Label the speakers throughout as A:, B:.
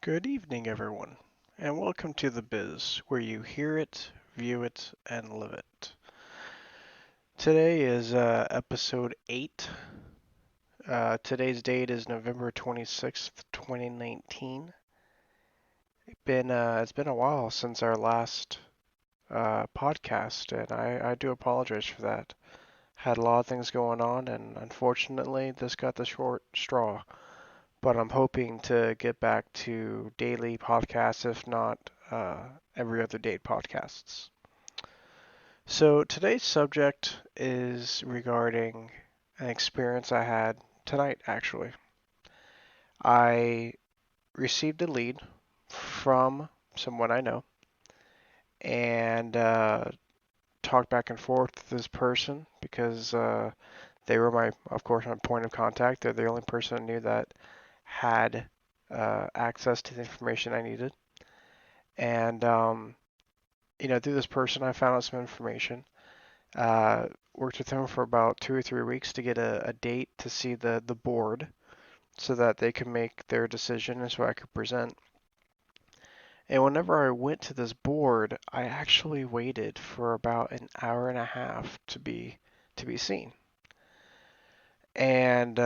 A: Good evening, everyone, and welcome to The Biz, where you hear it, view it, and live it. Today is episode 8. Today's date is November 26th, 2019. It's been a while since our last podcast, and I do apologize for that. Had a lot of things going on, and unfortunately, this got the short straw. But I'm hoping to get back to daily podcasts, if not every other day podcasts. So today's subject is regarding an experience I had tonight, actually. I received a lead from someone I know and talked back and forth with this person because they were of course, my point of contact. They're the only person I knew that had access to the information I needed. And, through this person, I found out some information. Worked with them for about 2 or 3 weeks to get a date to see the board so that they could make their decision and so I could present. And whenever I went to this board, I actually waited for about an hour and a half to be seen. And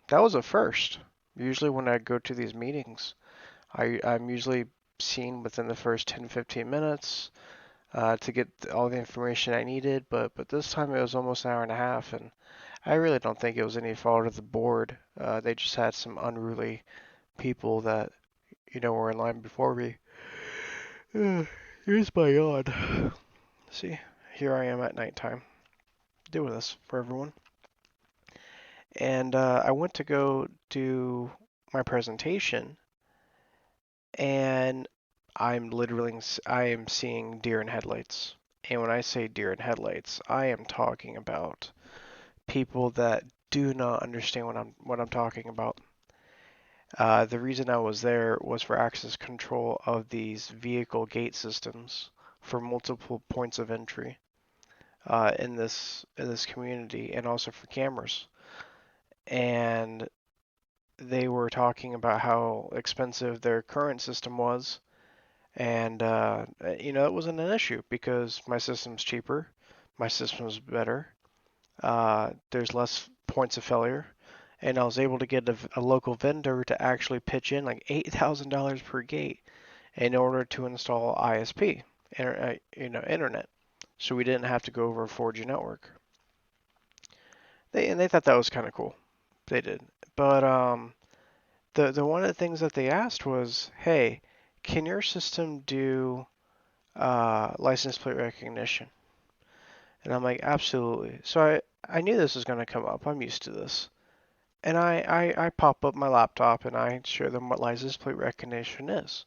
A: that was a first. Usually when I go to these meetings, I'm usually seen within the first 10, 15 minutes to get all the information I needed, but this time it was almost an hour and a half, and I really don't think it was any fault of the board. They just had some unruly people that, were in line before me. Here's my yawn. See, here I am at nighttime doing this for everyone. And I went to go do my presentation, and I am seeing deer in headlights. And when I say deer in headlights, I am talking about people that do not understand what I'm talking about. The reason I was there was for access control of these vehicle gate systems for multiple points of entry in this community, and also for cameras. And they were talking about how expensive their current system was, and it wasn't an issue because my system's cheaper, my system's better. There's less points of failure, and I was able to get a local vendor to actually pitch in like $8,000 per gate in order to install ISP, internet, so we didn't have to go over a 4G network. They thought that was kind of cool. They did, but the one of the things that they asked was, hey, can your system do license plate recognition? And I'm like, absolutely. So I knew this was going to come up. I'm used to this. And I pop up my laptop and I show them what license plate recognition is.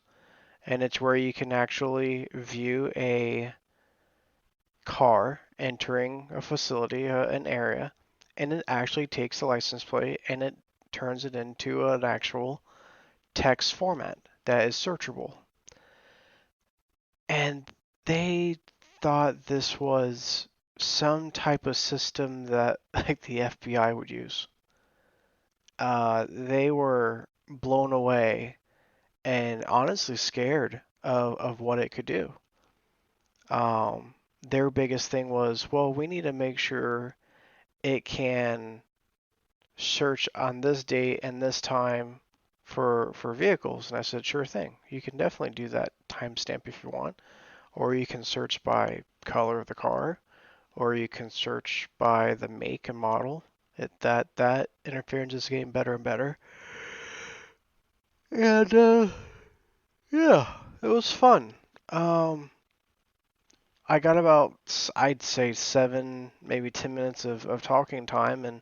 A: And it's where you can actually view a car entering a facility, an area, and it actually takes the license plate and it turns it into an actual text format that is searchable. And they thought this was some type of system that like the FBI would use. They were blown away and honestly scared of what it could do. Their biggest thing was, well, we need to make sure it can search on this date and this time for vehicles. And I said, sure thing. You can definitely do that timestamp if you want, or you can search by color of the car, or you can search by the make and model. That interference is getting better and better. And yeah, it was fun. Um, I got about, I'd say, 7, maybe 10 minutes of talking time, and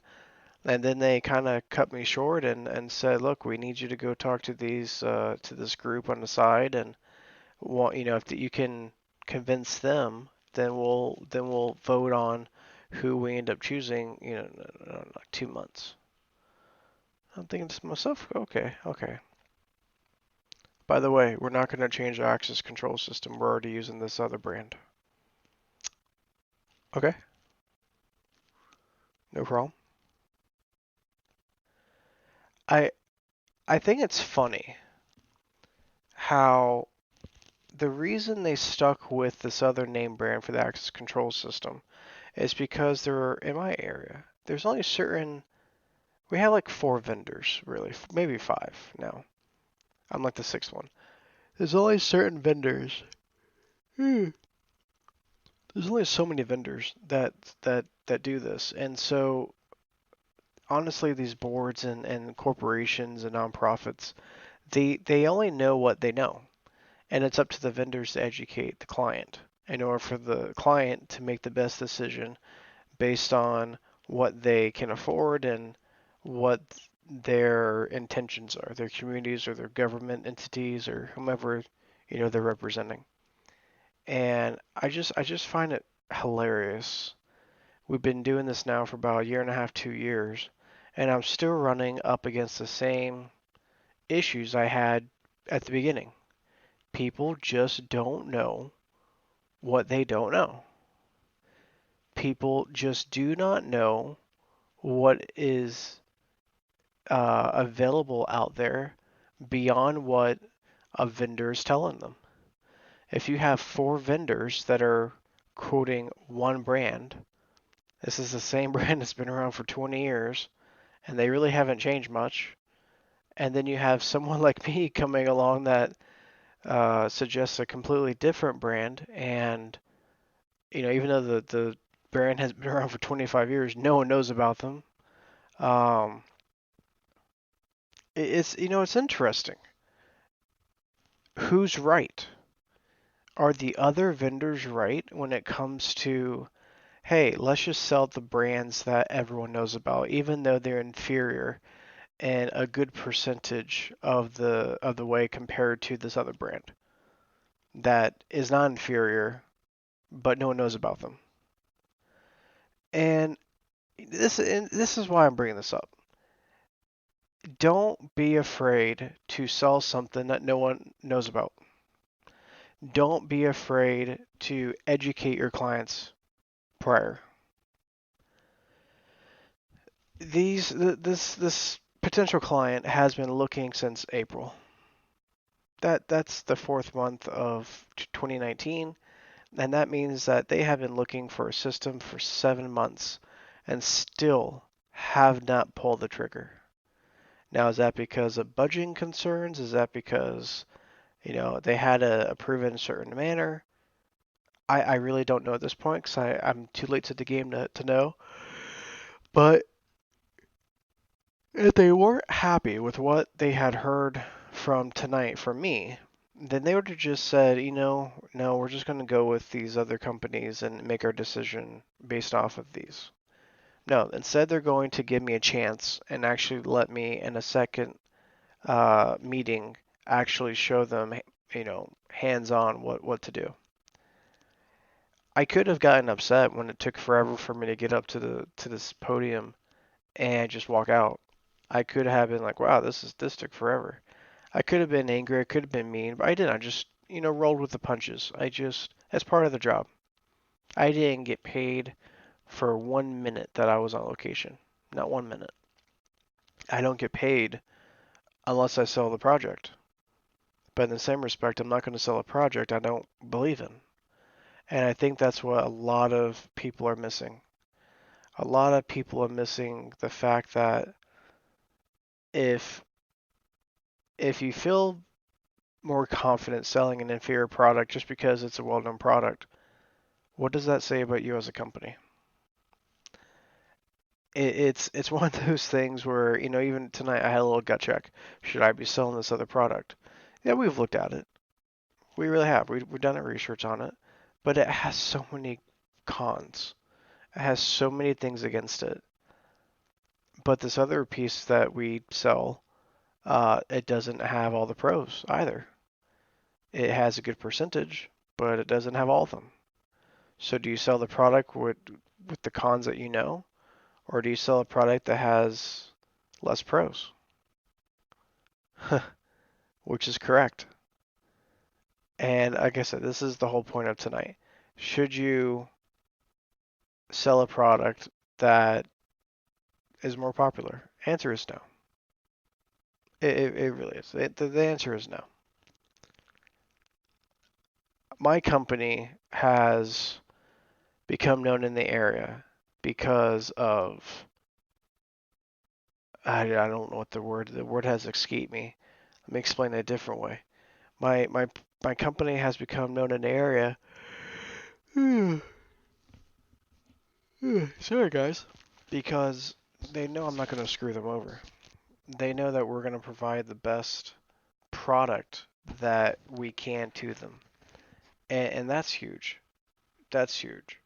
A: then they kind of cut me short and said, look, we need you to go talk to this group on the side, and if you can convince them, then we'll vote on who we end up choosing, in like 2 months. I'm thinking to myself, okay. By the way, we're not going to change our access control system. We're already using this other brand. Okay, no problem. I I think it's funny how the reason they stuck with this other name brand for the access control system is because there are, in my area, there's only certain, we have like 4 vendors, really, maybe 5 now. I'm like the 6th one. There's only certain vendors. There's only so many vendors that do this, and so honestly, these boards and corporations and nonprofits, they only know what they know, and it's up to the vendors to educate the client in order for the client to make the best decision based on what they can afford and what their intentions are, their communities or their government entities or whomever they're representing. And I just find it hilarious. We've been doing this now for about a year and a half, 2 years, and I'm still running up against the same issues I had at the beginning. People just don't know what they don't know. People just do not know what is available out there beyond what a vendor is telling them. If you have 4 vendors that are quoting one brand, this is the same brand that's been around for 20 years, and they really haven't changed much. And then you have someone like me coming along that suggests a completely different brand, and even though the brand has been around for 25 years, no one knows about them. Um, it's interesting. Who's right? Are the other vendors right when it comes to, hey, let's just sell the brands that everyone knows about, even though they're inferior and a good percentage of the way compared to this other brand that is not inferior, but no one knows about them. And this is why I'm bringing this up. Don't be afraid to sell something that no one knows about. Don't be afraid to educate your clients prior. This potential client has been looking since April. That's the 4th month of 2019, and that means that they have been looking for a system for 7 months and still have not pulled the trigger. Now, is that because of budgeting concerns? Is that because, they had to approve it in a certain manner? I really don't know at this point because I'm too late to the game to know. But if they weren't happy with what they had heard from tonight from me, then they would have just said, no, we're just going to go with these other companies and make our decision based off of these. No, instead they're going to give me a chance and actually let me in a second meeting actually show them, hands-on what to do. I could have gotten upset when it took forever for me to get up to this podium and just walk out. I could have been like, wow, this took forever. I could have been angry, I could have been mean, but I didn't. I just, rolled with the punches. That's part of the job. I didn't get paid for 1 minute that I was on location. Not 1 minute. I don't get paid unless I sell the project. But in the same respect, I'm not going to sell a project I don't believe in. And I think that's what a lot of people are missing. A lot of people are missing the fact that if if you feel more confident selling an inferior product just because it's a well-known product, what does that say about you as a company? It's one of those things where, even tonight I had a little gut check. Should I be selling this other product? Yeah, we've looked at it. We really have. We've done a research on it, but it has so many cons. It has so many things against it. But this other piece that we sell, it doesn't have all the pros either. It has a good percentage, but it doesn't have all of them. So do you sell the product with the cons that you know, or do you sell a product that has less pros? Which is correct. And like I said, this is the whole point of tonight. Should you sell a product that is more popular? Answer is no. It really is. The answer is no. my company has become known in the area because of I don't know what the word has escaped me. Let me explain it a different way. My company has become known in the area. Sorry guys. Because they know I'm not going to screw them over. They know that we're going to provide the best product that we can to them. And that's huge. That's huge.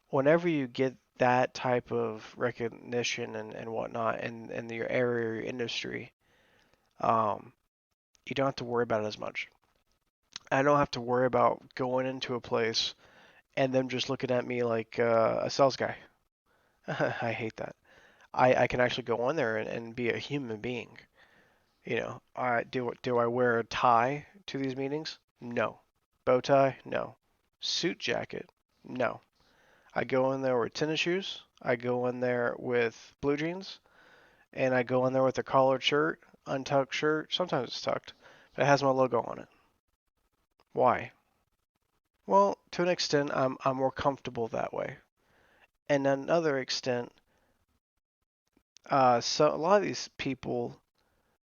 A: Whenever you get that type of recognition and whatnot in your area or your industry, um, you don't have to worry about it as much. I don't have to worry about going into a place and them just looking at me like a sales guy. I hate that. I can actually go in there and be a human being. You know, do I wear a tie to these meetings? No. Bow tie? No. Suit jacket? No. I go in there with tennis shoes. I go in there with blue jeans, and I go in there with a collared shirt, untucked shirt. Sometimes it's tucked, but it has my logo on it. Why? Well, to an extent, I'm more comfortable that way. And another extent, so a lot of these people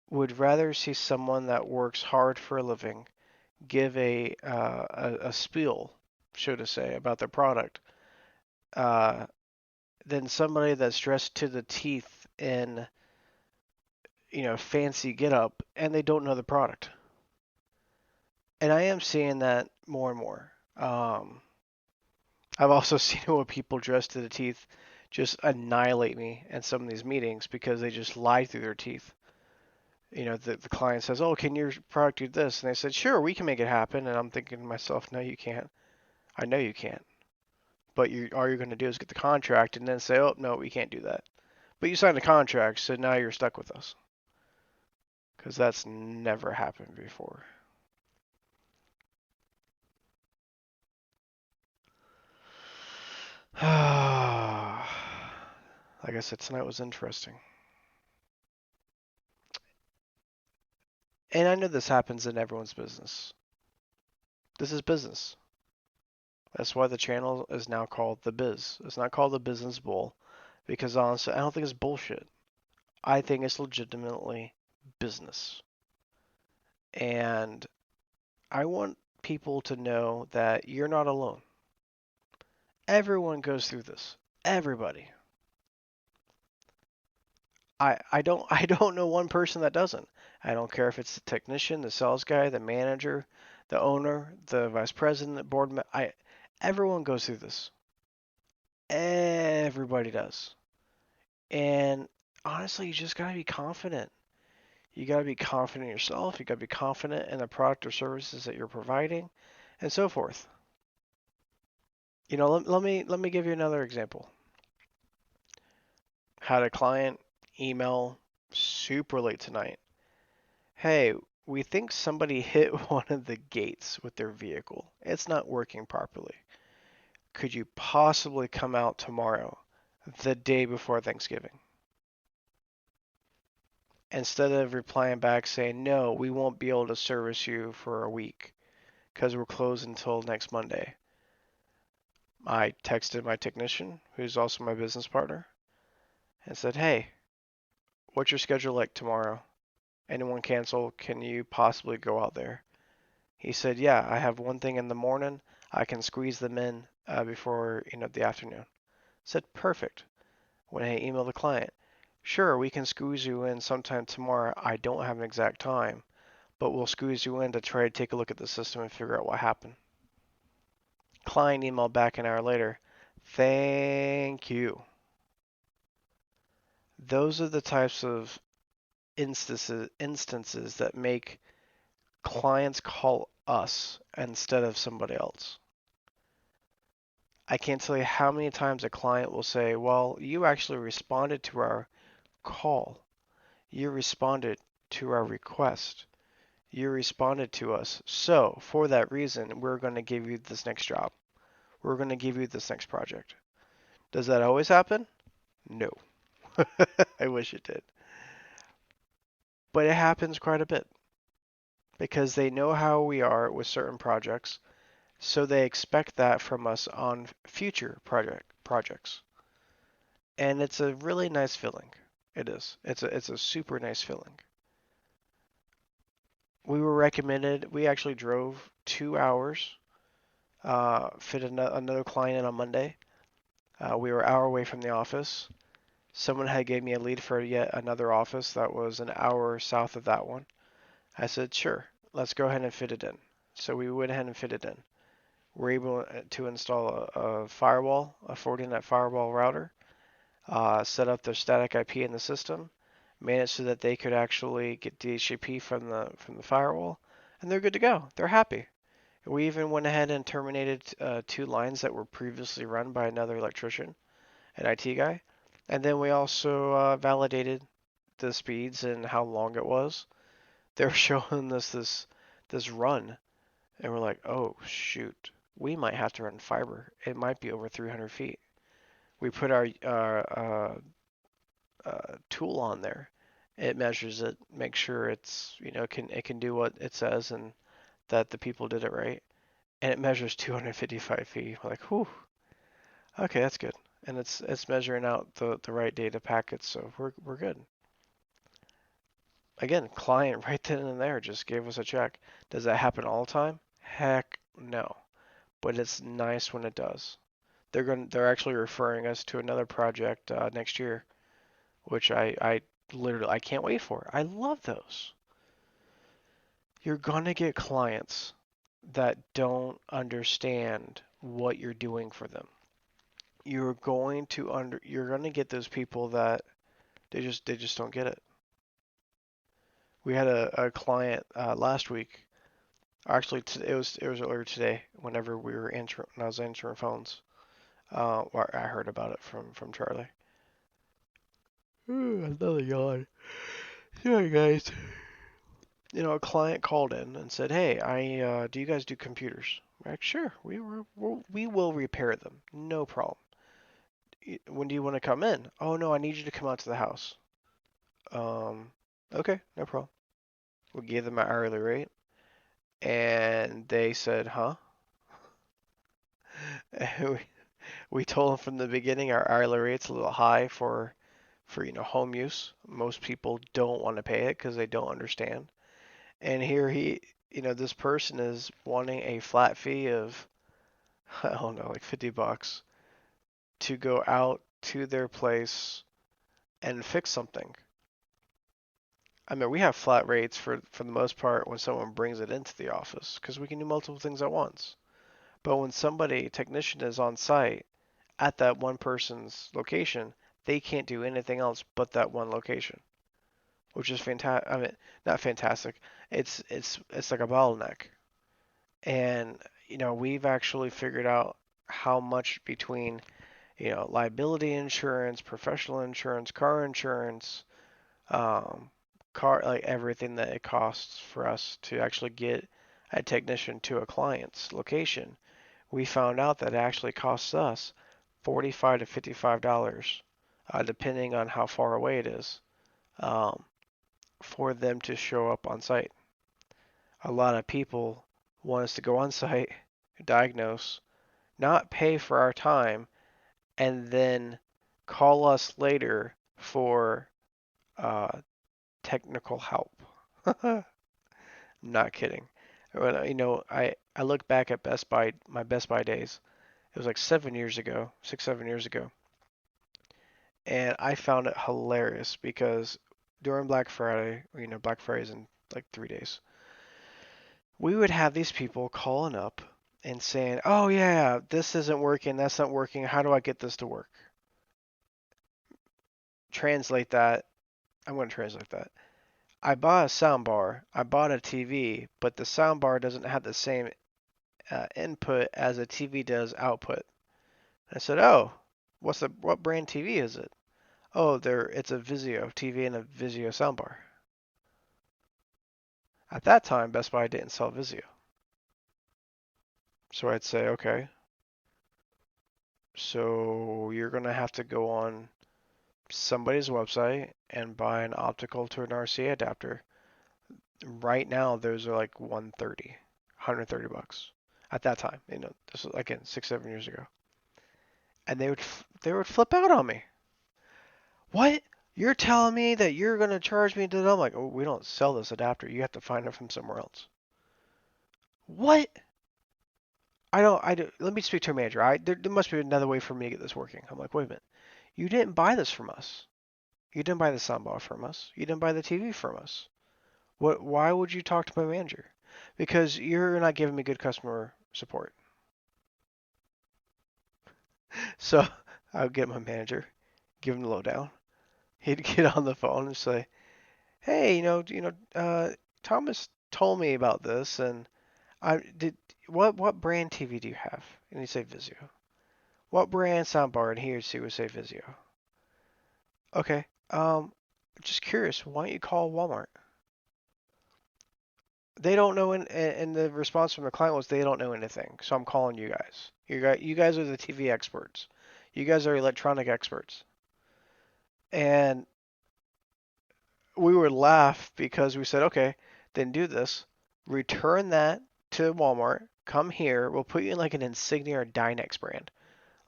A: would rather see someone that works hard for a living give a spiel, so to say, about their product, uh, than somebody that's dressed to the teeth in fancy get up and they don't know the product. And I am seeing that more and more. I've also seen where people dressed to the teeth just annihilate me in some of these meetings because they just lie through their teeth. The client says, "Oh, can your product do this?" And they said, "Sure, we can make it happen." And I'm thinking to myself, "No, you can't. I know you can't. But all you're going to do is get the contract and then say, oh, no, we can't do that. But you signed a contract, so now you're stuck with us." Because that's never happened before. Like I said, tonight was interesting. And I know this happens in everyone's business. This is business. That's why the channel is now called The Biz. It's not called The Business Bull because honestly, I don't think it's bullshit. I think it's legitimately business. And I want people to know that you're not alone. Everyone goes through this. Everybody. I don't know one person that doesn't. I don't care if it's the technician, the sales guy, the manager, the owner, the vice president, the board everyone goes through this. Everybody does. And honestly, you just got to be confident. You got to be confident in yourself, you got to be confident in the product or services that you're providing and so forth. Let me give you another example. Had a client email super late tonight. Hey, we think somebody hit one of the gates with their vehicle. It's not working properly. Could you possibly come out tomorrow, the day before Thanksgiving? Instead of replying back saying, no, we won't be able to service you for a week because we're closed until next Monday. I texted my technician, who's also my business partner, and said, hey, what's your schedule like tomorrow? Anyone cancel? Can you possibly go out there? He said, yeah, I have one thing in the morning. I can squeeze them in before the afternoon. I said, perfect. When I emailed the client, sure, we can squeeze you in sometime tomorrow. I don't have an exact time, but we'll squeeze you in to try to take a look at the system and figure out what happened. Client emailed back an hour later, thank you. Those are the types of instances that make clients call us instead of somebody else. I can't tell you how many times a client will say, well, you actually responded to our call. You responded to our request. You responded to us. So, for that reason, we're going to give you this next job. We're going to give you this next project. Does that always happen? No. I wish it did. But it happens quite a bit because they know how we are with certain projects. So they expect that from us on future projects. And it's a really nice feeling. It is. It's a super nice feeling. We were recommended. We actually drove 2 hours. Fit another client in on Monday. We were an hour away from the office. Someone had gave me a lead for yet another office that was an hour south of that one. I said, sure, let's go ahead and fit it in. So we went ahead and fit it in. We're able to install a firewall, a Fortinet firewall router, set up their static IP in the system, made it so that they could actually get DHCP from the firewall, and they're good to go. They're happy. We even went ahead and terminated 2 lines that were previously run by another electrician, an IT guy, and then we also validated the speeds and how long it was. They were showing us this run, and we're like, oh shoot, we might have to run fiber. It might be over 300 feet. We put our tool on there. It measures it, makes sure it can do what it says and that the people did it right. And it measures 255 feet. We're like, whew, okay, that's good. And it's measuring out the right data packets, so we're good. Again, client right then and there just gave us a check. Does that happen all the time? Heck no. But it's nice when it does. They're actually referring us to another project next year, which I literally I can't wait for. I love those. You're gonna get clients that don't understand what you're doing for them. You're gonna get those people that they just don't get it. We had a client last week. Actually, it was earlier today. Whenever when I was answering phones, I heard about it from Charlie. Ooh, another yawn. Sorry, guys. A client called in and said, "Hey, I do you guys do computers?" We're like, "Sure, we will repair them, no problem. When do you want to come in?" "Oh no, I need you to come out to the house." Um, okay, no problem. We gave them an hourly rate, and they said, "Huh?" we, we told them from the beginning our hourly rate's a little high for home use. Most people don't want to pay it because they don't understand. And here this person is wanting a flat fee of, I don't know, like $50 to go out to their place and fix something. I mean, we have flat rates for the most part when someone brings it into the office because we can do multiple things at once. But when technician is on site at that one person's location, they can't do anything else but that one location, which is fantastic. I mean, not fantastic. It's like a bottleneck. And we've actually figured out how much between liability insurance, professional insurance, car insurance, um, like everything that it costs for us to actually get a technician to a client's location. We found out that it actually costs us $45 to $55, depending on how far away it is, um, for them to show up on site. A lot of people want us to go on site, diagnose, not pay for our time, and then call us later for uh, technical help. Not kidding. I look back at my Best Buy days. It was like 7 years ago, 6, 7 years ago, and I found it hilarious because during Black Friday, Black Friday's in like 3 days, we would have these people calling up and saying, "Oh yeah, this isn't working, that's not working. How do I get this to work?" Translate that. I'm going to translate that. I bought a soundbar, I bought a TV, but the soundbar doesn't have the same input as a TV does output. I said, "Oh, what brand TV is it?" "Oh, it's a Vizio TV and a Vizio soundbar." At that time, Best Buy didn't sell Vizio. So I'd say, "Okay, so you're going to have to go on somebody's website and buy an optical to an RCA adapter." Right now, those are like 130 $130. at that time. This was again 6, 7 years ago, and they would flip out on me. What? You're telling me that you're gonna charge me to? I'm like, oh, we don't sell this adapter. You have to find it from somewhere else. What? I don't. I do. Let me speak to a manager. There must be another way for me to get this working. I'm like, wait a minute. You didn't buy this from us. You didn't buy the soundbar from us. You didn't buy the TV from us. What? Why would you talk to my manager? Because you're not giving me good customer support. So I would get my manager, give him the lowdown. He'd get on the phone and say, "Hey, Thomas told me about this, and I did. What brand TV do you have?" And he'd say Vizio. What brand soundbar? And he or she would say Vizio. Okay. Just curious. Why don't you call Walmart? They don't know, and the response from the client was they don't know anything. So I'm calling you guys. You guys are the TV experts. You guys are electronic experts. And we would laugh because we said, okay, then do this. Return that to Walmart. Come here. We'll put you in like an Insignia or Dynex brand.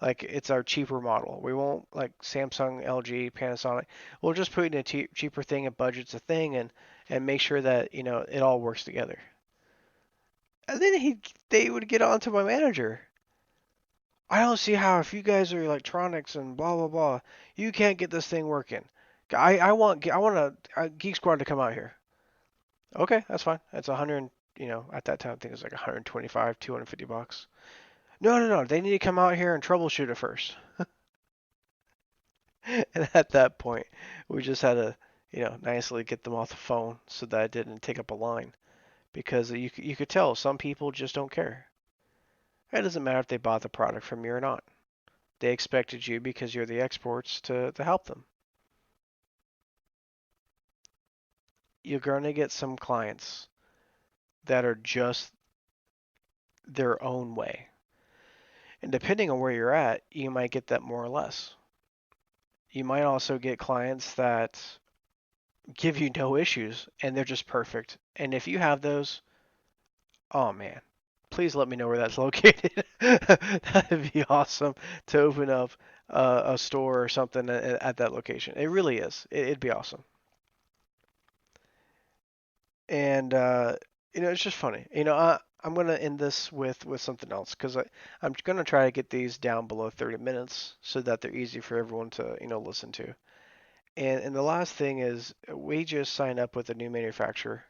A: Like it's our cheaper model. We won't like Samsung, LG, Panasonic. We'll just put in a cheaper thing and budget's a thing and make sure that it all works together. And then they would get on to my manager. I don't see how if you guys are electronics and blah blah blah, you can't get this thing working. I want a Geek Squad to come out here. Okay, that's fine. It's 100. At that time I think it was like 125, $250. No, no, no. They need to come out here and troubleshoot it first. And at that point, we just had to, nicely get them off the phone so that it didn't take up a line because you could tell some people just don't care. It doesn't matter if they bought the product from you or not. They expected you because you're the experts to help them. You're going to get some clients that are just their own way. And depending on where you're at, you might get that more or less. You might also get clients that give you no issues and they're just perfect. And if you have those, oh man, please let me know where that's located. That'd be awesome to open up a store or something at that location. It really is. It'd be awesome. And it's just funny. I'm gonna end this with something else because I'm gonna try to get these down below 30 minutes so that they're easy for everyone to listen to. And the last thing is we just signed up with a new manufacturer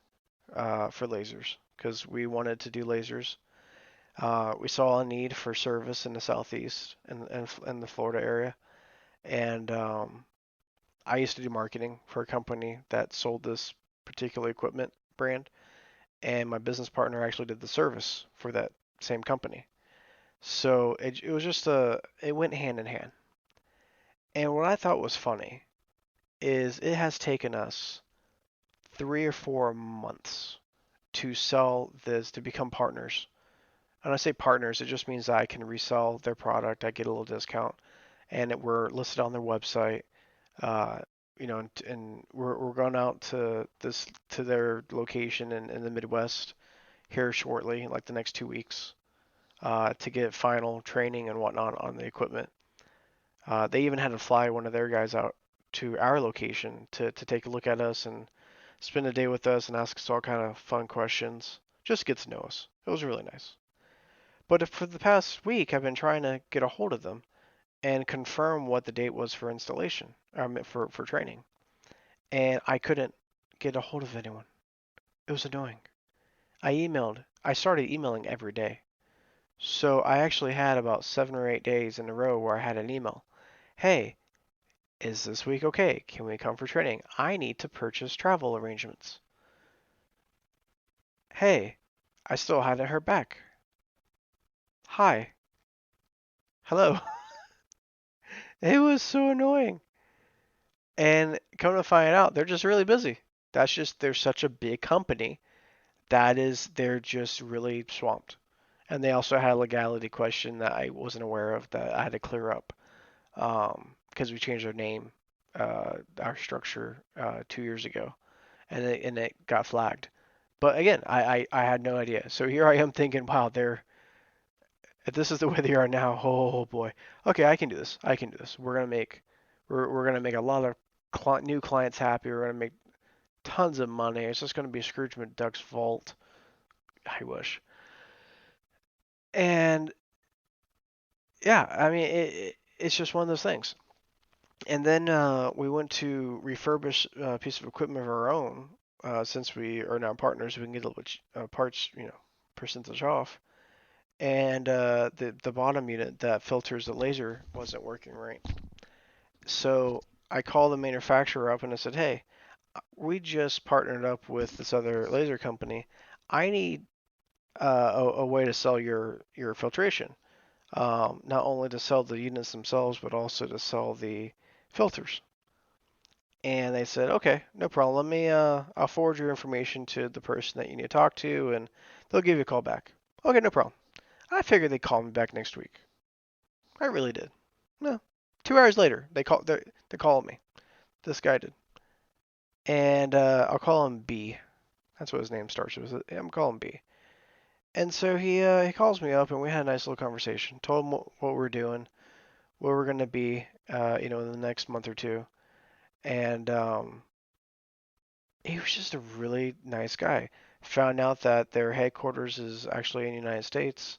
A: for lasers because we wanted to do lasers. We saw a need for service in the southeast and the Florida area, and I used to do marketing for a company that sold this particular equipment brand, and my business partner actually did the service for that same company. So it was just it went hand in hand. And what I thought was funny is it has taken us 3 or 4 months to sell this to become partners. And I say partners, it just means that I can resell their product. I get a little discount, and we're listed on their website. Uh, and we're going out to their location in the Midwest here shortly, like the next 2 weeks, to get final training and whatnot on the equipment. They even had to fly one of their guys out to our location to take a look at us and spend a day with us and ask us all kind of fun questions. Just get to know us. It was really nice. But for the past week, I've been trying to get a hold of them and confirm what the date was for installation, for training. And I couldn't get a hold of anyone. It was annoying. I started emailing every day. So I actually had about 7 or 8 days in a row where I had an email. Hey, is this week okay? Can we come for training? I need to purchase travel arrangements. Hey, I still haven't heard back. Hi. Hello. It was so annoying. And come to find out, they're just really busy. They're such a big company they're just really swamped. And they also had a legality question that I wasn't aware of that I had to clear up because we changed our name, our structure 2 years ago, and it got flagged. But again, I had no idea. So here I am thinking, wow, if this is the way they are now, oh boy. Okay, I can do this. I can do this. We're gonna make a lot of new clients happy. We're gonna make tons of money. It's just gonna be Scrooge McDuck's vault. I wish. And yeah, I mean, it's just one of those things. And then we went to refurbish a piece of equipment of our own. Since we are now partners, we can get a little bit parts, percentage off. And the bottom unit that filters the laser wasn't working right. So I called the manufacturer up and I said, "Hey, we just partnered up with this other laser company. I need a way to sell your filtration. Not only to sell the units themselves, but also to sell the filters." And they said, "Okay, no problem. I'll forward your information to the person that you need to talk to, and they'll give you a call back." Okay, no problem. I figured they'd call me back next week. I really did. No, 2 hours later, they called me. This guy did, and I'll call him B. That's what his name starts with. I'm calling him B. And so he calls me up, and we had a nice little conversation. Told him what we're doing, where we're gonna be, in the next month or two, and he was just a really nice guy. Found out that their headquarters is actually in the United States,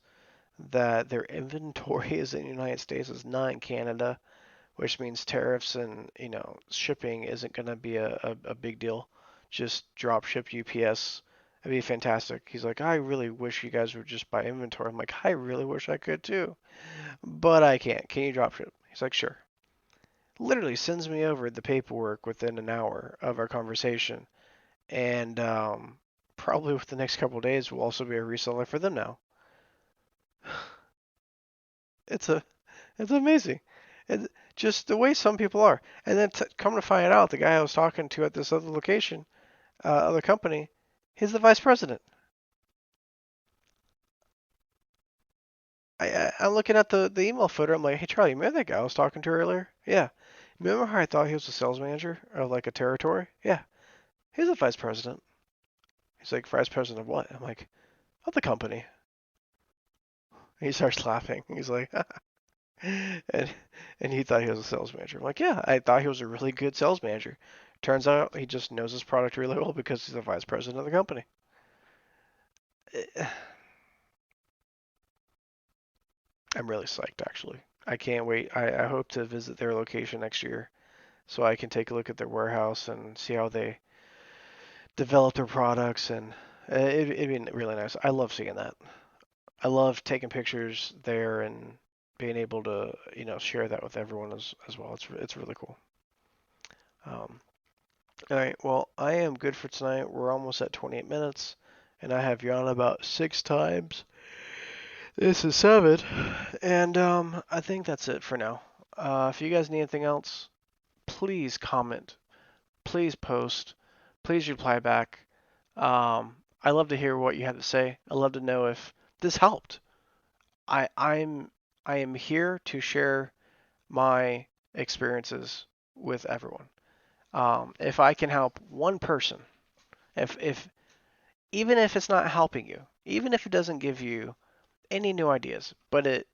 A: that their inventory is in the United States, is not in Canada, which means tariffs and shipping isn't going to be a big deal. Just drop ship UPS. It'd be fantastic. He's like, "I really wish you guys would just buy inventory." I'm like, "I really wish I could too, but I can't. Can you drop ship?" He's like, "Sure." Literally sends me over the paperwork within an hour of our conversation, and probably with the next couple of days, we'll also be a reseller for them now. It's a It's amazing. It's just the way some people are. And then come to find out, the guy I was talking to at this other location, other company, he's the vice president. I'm looking at the email footer. I'm like, "Hey, Charlie, you remember that guy I was talking to earlier?" "Yeah." "Remember how I thought he was a sales manager of like a territory?" "Yeah." "He's a vice president." He's like, "Vice president of what?" I'm like, "Of the company." He starts laughing. He's like, and and he thought he was a sales manager. I'm like, "Yeah, I thought he was a really good sales manager. Turns out he just knows his product really well because he's the vice president of the company." I'm really psyched, actually. I can't wait. I hope to visit their location next year so I can take a look at their warehouse and see how they develop their products, and it'd be really nice. I love seeing that. I love taking pictures there and being able to share that with everyone as well. It's really cool. Um, all right, well, I am good for tonight. We're almost at 28 minutes, and I have yawned about 6 times. This is 7, and I think that's it for now. If you guys need anything else, please comment, please post, please reply back. I love to hear what you have to say. I love to know if this helped. I I'm I am here to share my experiences with everyone. If I can help one person, if even if it's not helping you, even if it doesn't give you any new ideas, but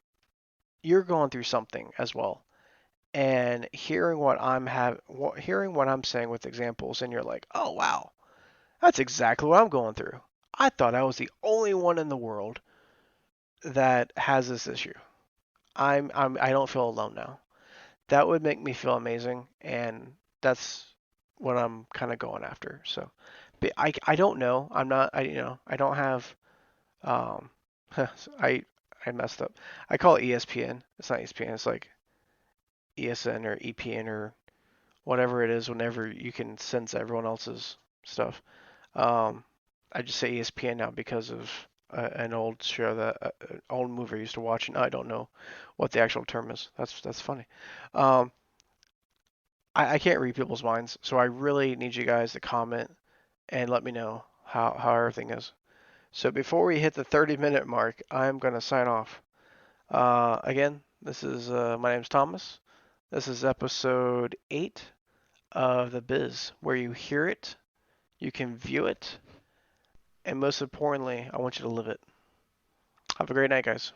A: you're going through something as well, and hearing what I'm saying with examples, and you're like, "Oh wow, that's exactly what I'm going through. I thought I was the only one in the world that has this issue. I don't feel alone now." That would make me feel amazing, and that's what I'm kind of going after. So, but I don't know. I'm not. I don't have. Um, I messed up. I call it ESPN. It's not ESPN. It's like ESN or EPN or whatever it is. Whenever you can sense everyone else's stuff. Um, I just say ESPN now because of an old show an old movie I used to watch, and I don't know what the actual term is. That's funny. Um, I can't read people's minds, so I really need you guys to comment and let me know how everything is. So before we hit the 30-minute mark, I'm gonna sign off. Again, this is my name's Thomas. This is episode 8 of The Biz, where you hear it, you can view it, and most importantly, I want you to live it. Have a great night, guys.